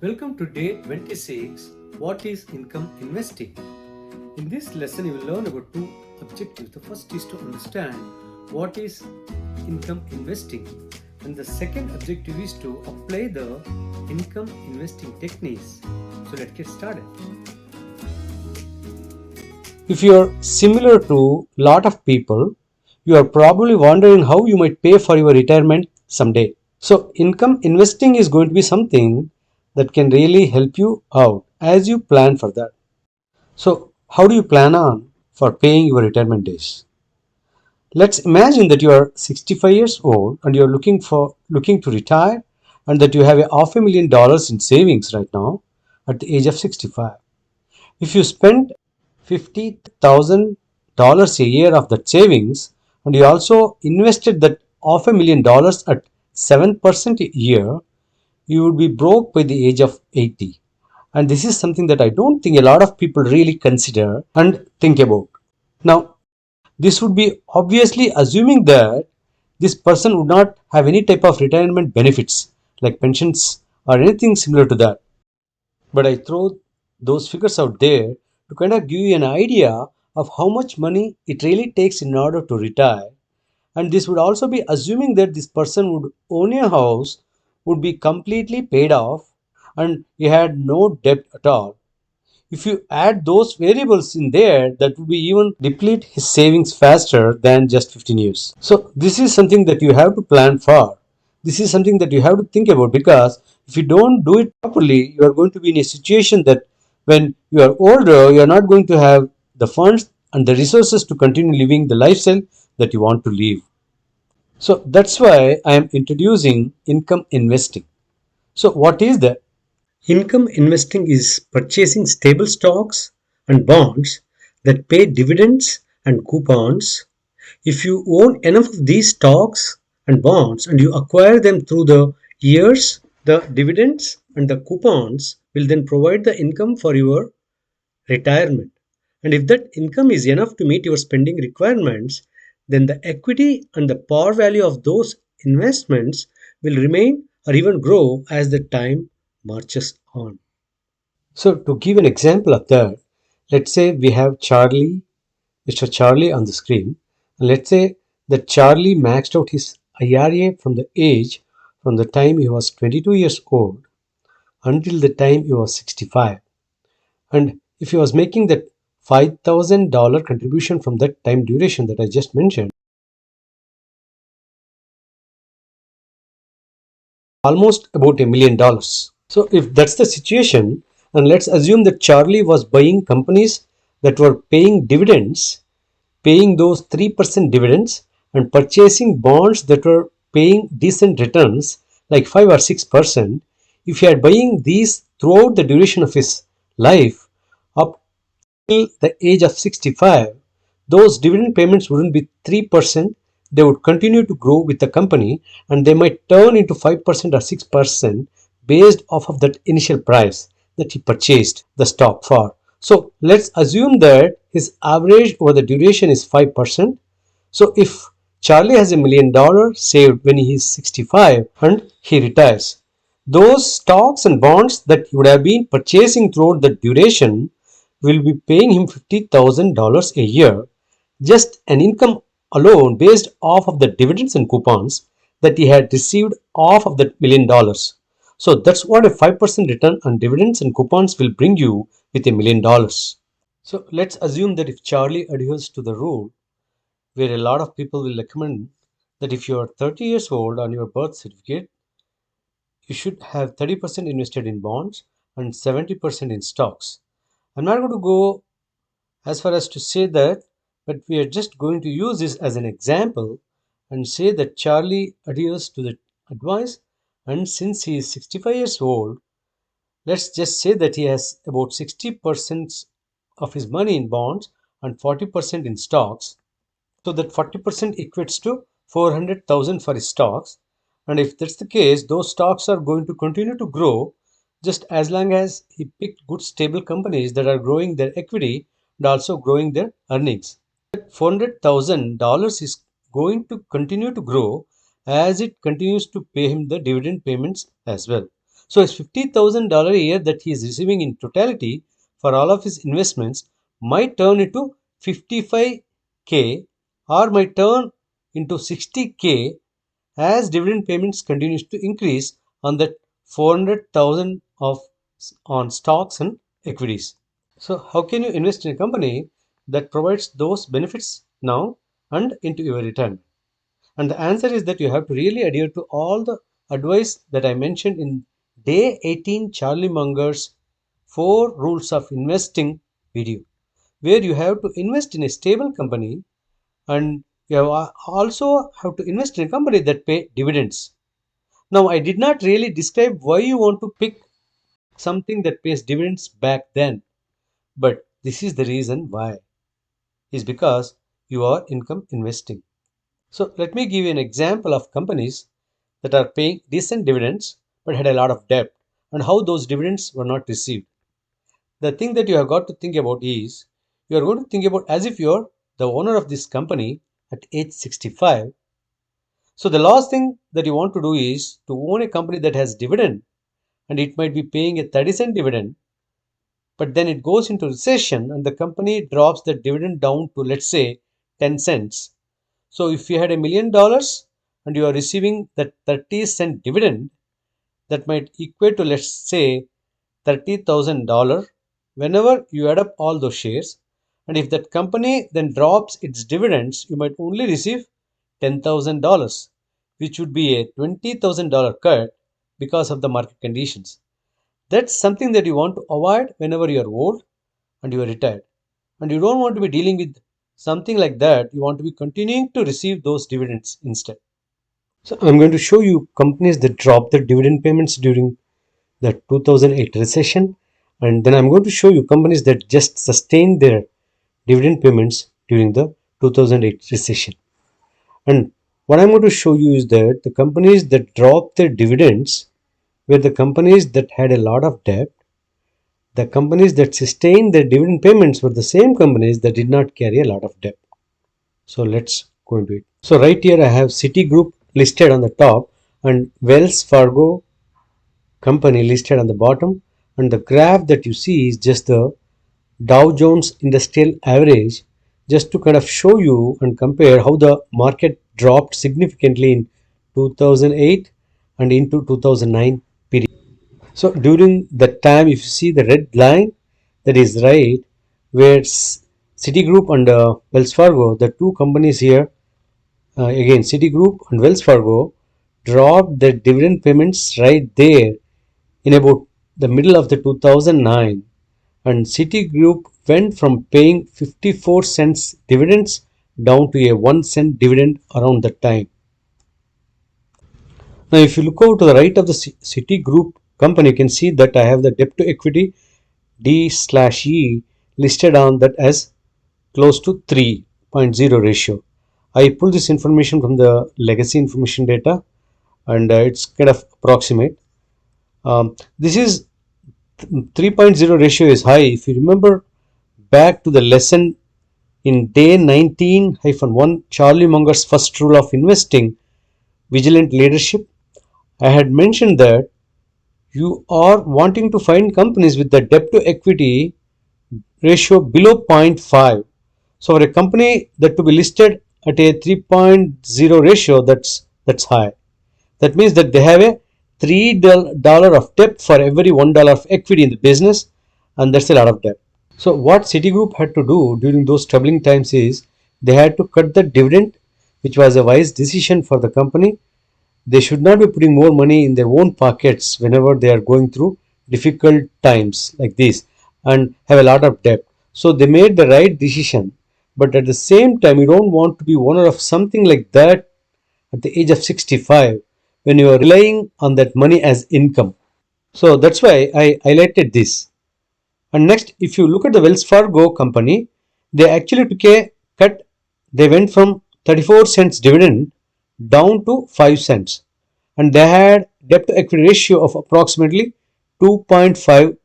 Welcome to day 26. What is income investing? In this lesson, you will learn about two objectives. The first is to understand what is income investing, and the second objective is to apply the income investing techniques. So, let's get started. If you are similar to a lot of people, you are probably wondering how you might pay for your retirement someday. So, income investing is going to be something that can really help you out as you plan for that. So, how do you plan on for paying your retirement days? Let's imagine that you are 65 years old and you are looking to retire and that you have a $500,000 in savings right now at the age of 65. If you spend $50,000 a year of that savings and you also invested that $500,000 at 7% a year, you would be broke by the age of 80. And this is something that I don't think a lot of people really consider and think about. Now, this would be obviously assuming that this person would not have any type of retirement benefits like pensions or anything similar to that. But I throw those figures out there to kind of give you an idea of how much money it really takes in order to retire. And this would also be assuming that this person would own a house, would be completely paid off, and he had no debt at all. If you add those variables in there, that would be even deplete his savings faster than just 15 years. So this is something that you have to plan for. This is something that you have to think about, because if you don't do it properly, you are going to be in a situation that when you are older, you are not going to have the funds and the resources to continue living the lifestyle that you want to live. So that's why I am introducing income investing. So what is that? Income investing is purchasing stable stocks and bonds that pay dividends and coupons. If you own enough of these stocks and bonds and you acquire them through the years, the dividends and the coupons will then provide the income for your retirement. And if that income is enough to meet your spending requirements, then the equity and the par value of those investments will remain or even grow as the time marches on. So, to give an example of that, let's say we have Mr. Charlie on the screen, and let's say that Charlie maxed out his IRA from the time he was 22 years old until the time he was 65. And if he was making that $5,000 contribution from that time duration that I just mentioned, almost about $1 million. So if that's the situation, and let's assume that Charlie was buying companies that were paying dividends, paying those 3% dividends, and purchasing bonds that were paying decent returns like 5 or 6%, if he had buying these throughout the duration of his life up till the age of 65, those dividend payments wouldn't be 3%. They would continue to grow with the company, and they might turn into 5% or 6% based off of that initial price that he purchased the stock for. So let's assume that his average over the duration is 5%. So if Charlie has $1 million saved when he is 65 and he retires, those stocks and bonds that he would have been purchasing throughout the duration will be paying him $50,000 a year, just an income alone based off of the dividends and coupons that he had received off of that $1 million. So that's what a 5% return on dividends and coupons will bring you with $1 million. So let's assume that if Charlie adheres to the rule where a lot of people will recommend that if you are 30 years old on your birth certificate, you should have 30% invested in bonds and 70% in stocks. I'm not going to go as far as to say that, but we are just going to use this as an example and say that Charlie adheres to the advice, and since he is 65 years old, let's just say that he has about 60% of his money in bonds and 40% in stocks. So that 40% equates to 400,000 for his stocks. And if that's the case, those stocks are going to continue to grow just as long as he picked good stable companies that are growing their equity and also growing their earnings. That $400,000 is going to continue to grow as it continues to pay him the dividend payments as well. So his $50,000 a year that he is receiving in totality for all of his investments might turn into 55K or might turn into 60K as dividend payments continues to increase on that 400,000 of on stocks and equities. So how can you invest in a company that provides those benefits now and into your return? And the answer is that you have to really adhere to all the advice that I mentioned in day 18 Charlie Munger's 4 rules of investing video, where you have to invest in a stable company and you also have to invest in a company that pay dividends. Now, I did not really describe why you want to pick something that pays dividends back then, but this is the reason why. Is because you are income investing. So let me give you an example of companies that are paying decent dividends but had a lot of debt and how those dividends were not received. The thing that you have got to think about is you are going to think about as if you are the owner of this company at age 65. So the last thing that you want to do is to own a company that has dividend and it might be paying a 30-cent dividend, but then it goes into recession and the company drops the dividend down to, let's say, 10 cents. So if you had $1 million and you are receiving that 30-cent dividend, that might equate to, let's say, $30,000 whenever you add up all those shares. And if that company then drops its dividends, you might only receive $10,000, which would be a $20,000 cut because of the market conditions. That's something that you want to avoid whenever you are old and you are retired. And you don't want to be dealing with something like that. You want to be continuing to receive those dividends instead. So I'm going to show you companies that dropped their dividend payments during the 2008 recession, and then I'm going to show you companies that just sustained their dividend payments during the 2008 recession. And what I'm going to show you is that the companies that dropped their dividends were the companies that had a lot of debt. The companies that sustained their dividend payments were the same companies that did not carry a lot of debt. So let's go into it. So right here I have Citigroup listed on the top and Wells Fargo company listed on the bottom, and the graph that you see is just the Dow Jones Industrial Average, just to kind of show you and compare how the market dropped significantly in 2008 and into 2009 period. So during that time, if you see the red line, that is right where Citigroup and Wells Fargo, the two companies here, again Citigroup and Wells Fargo, dropped their dividend payments right there in about the middle of the 2009, and Citigroup went from paying 54 cents dividends down to a 1 cent dividend around that time. Now, if you look over to the right of the Citigroup company, you can see that I have the debt to equity D/E listed on that as close to 3.0 ratio. I pulled this information from the legacy information data, and it's kind of approximate. This is 3.0 ratio is high. If you remember back to the lesson in day 19-1, Charlie Munger's first rule of investing, vigilant leadership, I had mentioned that you are wanting to find companies with the debt to equity ratio below 0.5. So for a company that to be listed at a 3.0 ratio, that's high. That means that they have a $3 of debt for every $1 of equity in the business, and that's a lot of debt. So what Citigroup had to do during those troubling times is they had to cut the dividend, which was a wise decision for the company. They should not be putting more money in their own pockets whenever they are going through difficult times like this and have a lot of debt. So they made the right decision. But at the same time, you don't want to be owner of something like that at the age of 65 when you are relying on that money as income. So that's why I highlighted this. And next, if you look at the Wells Fargo company, they actually took a cut. They went from 34 cents dividend down to 5 cents. And they had debt to equity ratio of approximately 2.5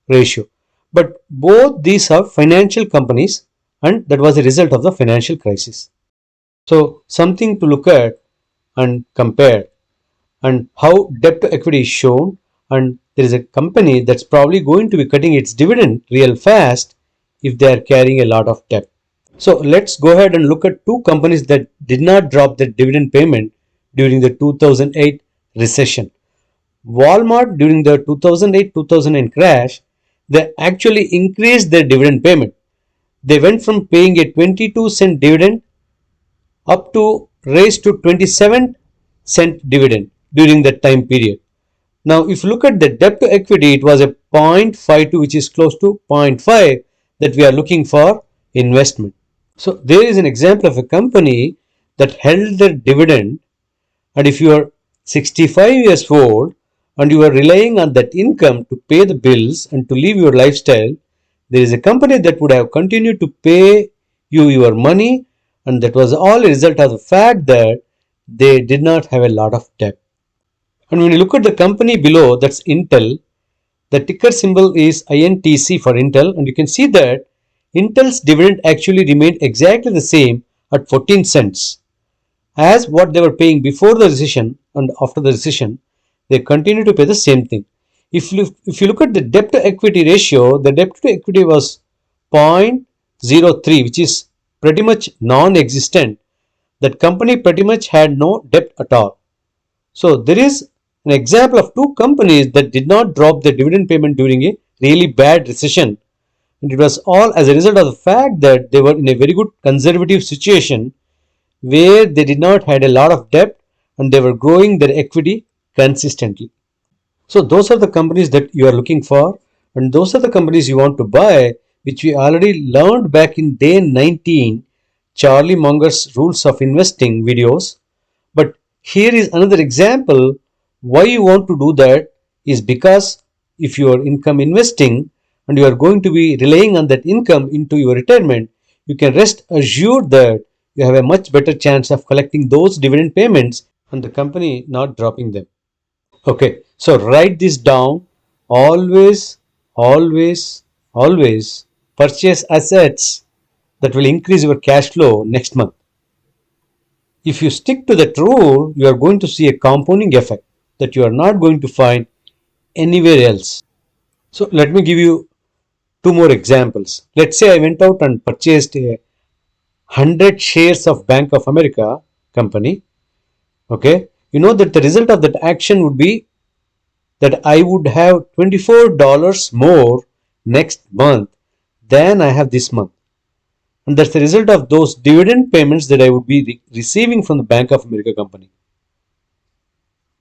ratio. But both these are financial companies, and that was a result of the financial crisis. So something to look at and compare, and how debt to equity is shown and there is a company that's probably going to be cutting its dividend real fast if they are carrying a lot of debt. So let's go ahead and look at two companies that did not drop their dividend payment during the 2008 recession. Walmart, during the 2008-2009 crash, they actually increased their dividend payment. They went from paying a 22-cent dividend up to raised to 27-cent dividend during that time period. Now, if you look at the debt to equity, it was a 0.52, which is close to zero point 0.5 that we are looking for investment. So, there is an example of a company that held their dividend, and if you are 65 years old and you are relying on that income to pay the bills and to live your lifestyle, there is a company that would have continued to pay you your money, and that was all a result of the fact that they did not have a lot of debt. And when you look at the company below, that's Intel, the ticker symbol is INTC for Intel, and you can see that Intel's dividend actually remained exactly the same at 14 cents as what they were paying before the recession, and after the recession they continue to pay the same thing. If you look at the debt to equity ratio, the debt to equity was 0.03, which is pretty much non-existent. That company pretty much had no debt at all. So there is an example of two companies that did not drop their dividend payment during a really bad recession, and it was all as a result of the fact that they were in a very good conservative situation where they did not had a lot of debt and they were growing their equity consistently. So those are the companies that you are looking for, and those are the companies you want to buy, which we already learned back in day 19, Charlie Munger's rules of investing videos. But here is another example why you want to do that is because if you are income investing and you are going to be relying on that income into your retirement, you can rest assured that you have a much better chance of collecting those dividend payments and the company not dropping them. Okay, so write this down. Always, always, always purchase assets that will increase your cash flow next month. If you stick to that rule, you are going to see a compounding effect that you are not going to find anywhere else. So let me give you two more examples. Let's say I went out and purchased 100 shares of Bank of America company. Okay, you know that the result of that action would be that I would have $24 more next month than I have this month. And that's the result of those dividend payments that I would be receiving from the Bank of America company.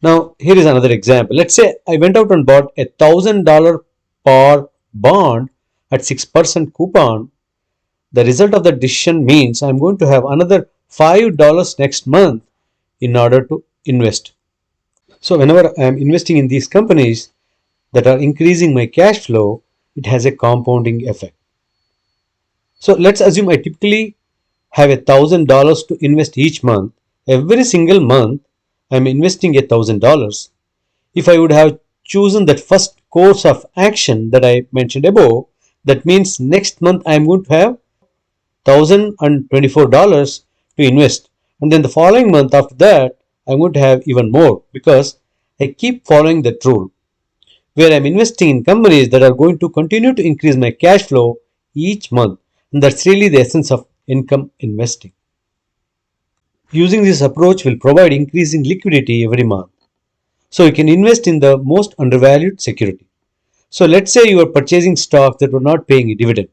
Now, here is another example. Let's say I went out and bought a $1,000 par bond at 6% coupon. The result of the decision means I'm going to have another $5 next month in order to invest. So whenever I am investing in these companies that are increasing my cash flow, it has a compounding effect. So let's assume I typically have $1,000 to invest each month. Every single month I am investing $1,000. If I would have chosen that first course of action that I mentioned above, that means next month I am going to have $1,024 to invest, and then the following month after that I'm going to have even more because I keep following that rule where I'm investing in companies that are going to continue to increase my cash flow each month, and that's really the essence of income investing. Using this approach will provide increasing liquidity every month, so you can invest in the most undervalued security. So let's say you are purchasing stocks that were not paying a dividend.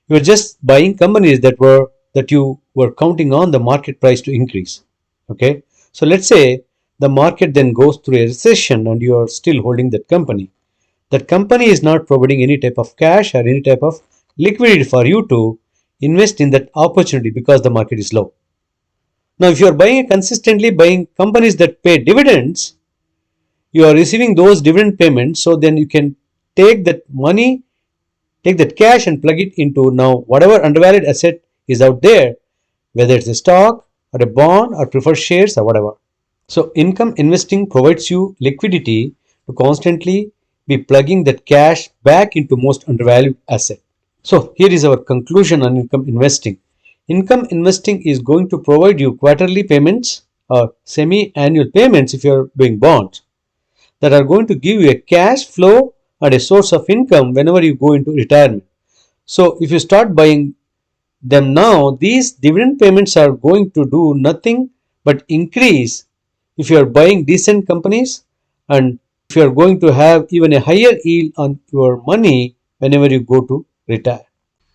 You are just buying companies that you were counting on the market price to increase. Okay, so let's say the market then goes through a recession and you are still holding that company. That company is not providing any type of cash or any type of liquidity for you to invest in that opportunity because the market is low. Now, if you are consistently buying companies that pay dividends, you are receiving those dividend payments, so then you can take that money, take that cash and plug it into now whatever undervalued asset is out there, whether it's a stock or a bond or preferred shares or whatever. So income investing provides you liquidity to constantly be plugging that cash back into most undervalued asset. So here is our conclusion on income investing. Income investing is going to provide you quarterly payments or semi-annual payments if you are doing bonds. that are going to give you a cash flow and a source of income whenever you go into retirement. So if you start buying them now, these dividend payments are going to do nothing but increase if you are buying decent companies, and if you are going to have even a higher yield on your money whenever you go to retire.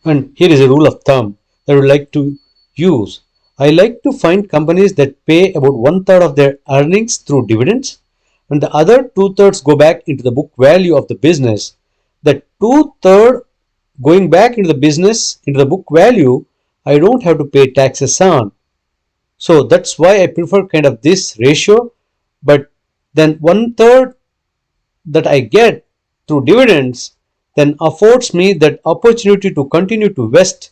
And here is a rule of thumb that I would like to use. I like to find companies that pay about 1/3 of their earnings through dividends, and the other 2/3 go back into the book value of the business. That 2/3 going back into the business, into the book value, I don't have to pay taxes on. So that's why I prefer kind of this ratio. But then 1/3 that I get through dividends then affords me that opportunity to continue to invest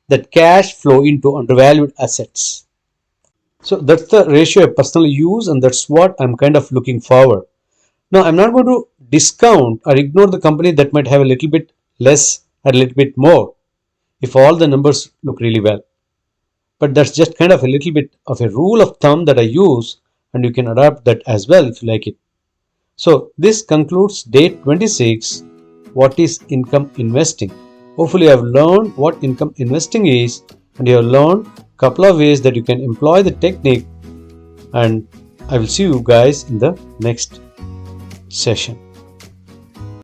that cash flow into undervalued assets. So that's the ratio I personally use, and that's what I'm kind of looking forward. Now, I'm not going to discount or ignore the company that might have a little bit less or a little bit more if all the numbers look really well. But that's just kind of a little bit of a rule of thumb that I use, and you can adapt that as well if you like it. So this concludes day 26, what is income investing. Hopefully you have learned what income investing is, and you have learned a couple of ways that you can employ the technique, and I will see you guys in the next session.